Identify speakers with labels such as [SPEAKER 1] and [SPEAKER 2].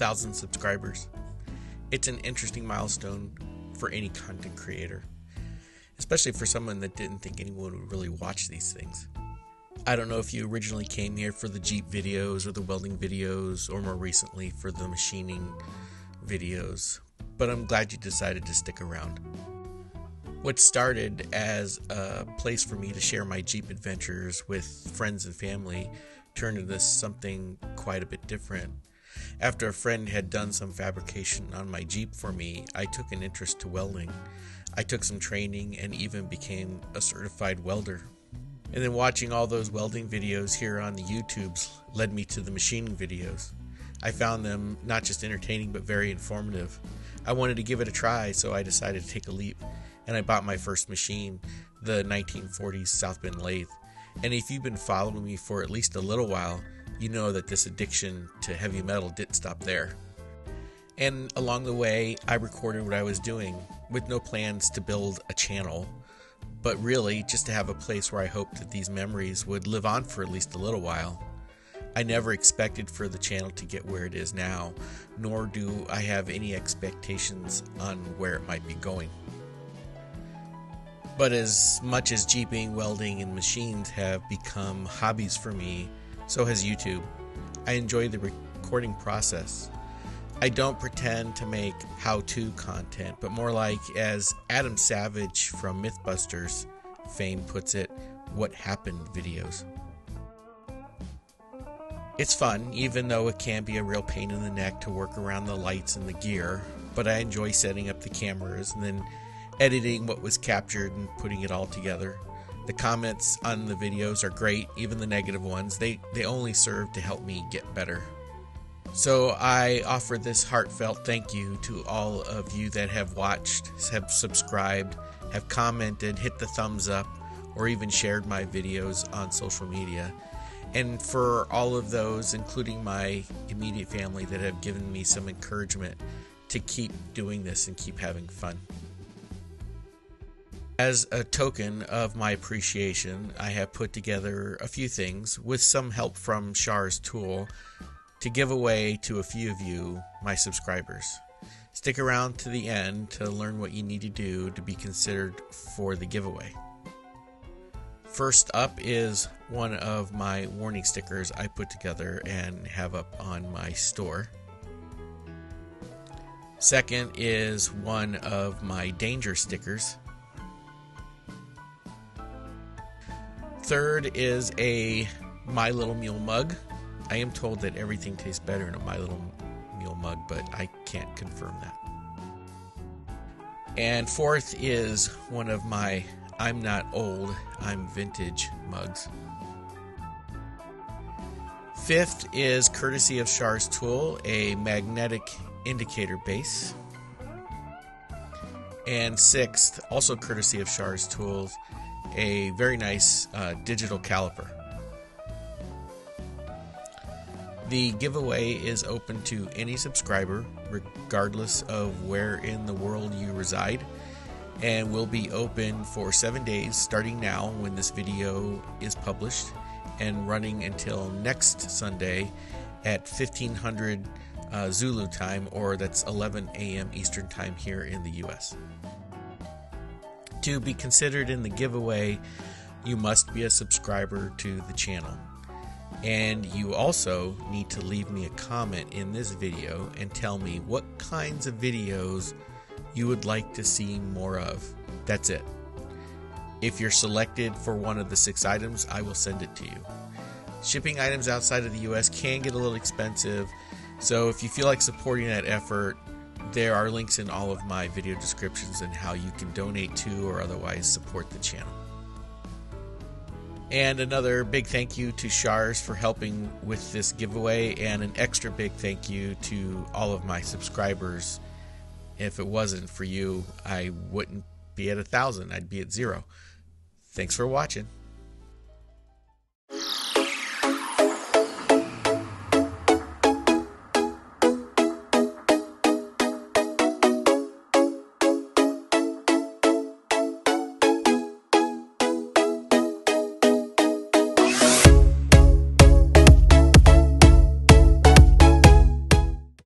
[SPEAKER 1] 1,000 subscribers. It's an interesting milestone for any content creator, especially for someone that didn't think anyone would really watch these things. I don't know if you originally came here for the Jeep videos or the welding videos, or more recently for the machining videos, but I'm glad you decided to stick around. What started as a place for me to share my Jeep adventures with friends and family turned into something quite a bit different. After a friend had done some fabrication on my Jeep for me, I took an interest to welding. I took some training and even became a certified welder. And then watching all those welding videos here on the YouTubes led me to the machining videos. I found them not just entertaining but very informative. I wanted to give it a try, so I decided to take a leap, and I bought my first machine, the 1940s South Bend lathe. And if you've been following me for at least a little while, you know that this addiction to heavy metal didn't stop there. And along the way, I recorded what I was doing with no plans to build a channel, but really just to have a place where I hoped that these memories would live on for at least a little while. I never expected for the channel to get where it is now, nor do I have any expectations on where it might be going. But as much as Jeeping, welding, and machines have become hobbies for me, so has YouTube. I enjoy the recording process. I don't pretend to make how-to content, but more like, as Adam Savage from Mythbusters fame puts it, what happened videos. It's fun, even though it can be a real pain in the neck to work around the lights and the gear, but I enjoy setting up the cameras and then editing what was captured and putting it all together. The comments on the videos are great, even the negative ones. They only serve to help me get better. So I offer this heartfelt thank you to all of you that have watched, have subscribed, have commented, hit the thumbs up, or even shared my videos on social media. And for all of those, including my immediate family, that have given me some encouragement to keep doing this and keep having fun. As a token of my appreciation, I have put together a few things with some help from Shar's Tool to give away to a few of you, my subscribers. Stick around to the end to learn what you need to do to be considered for the giveaway. First up is one of my warning stickers I put together and have up on my store. Second is one of my danger stickers. Third is a My Little Mule mug. I am told that everything tastes better in a My Little Mule mug, but I can't confirm that. And fourth is one of my I'm Not Old, I'm Vintage mugs. Fifth is courtesy of Shar's Tool, a magnetic indicator base. And sixth, also courtesy of Shar's Tools, a very nice digital caliper. The giveaway is open to any subscriber, regardless of where in the world you reside, and will be open for 7 days starting now when this video is published, and running until next Sunday at 1500 Zulu time, or that's 11 a.m. Eastern time here in the US. To be considered in the giveaway, you must be a subscriber to the channel. And you also need to leave me a comment in this video and tell me what kinds of videos you would like to see more of. That's it. If you're selected for one of the 6 items, I will send it to you. Shipping items outside of the US can get a little expensive, so if you feel like supporting that effort, there are links in all of my video descriptions on how you can donate to or otherwise support the channel. And another big thank you to Shars for helping with this giveaway, and an extra big thank you to all of my subscribers. If it wasn't for you, I wouldn't be at 1,000. I'd be at 0. Thanks for watching.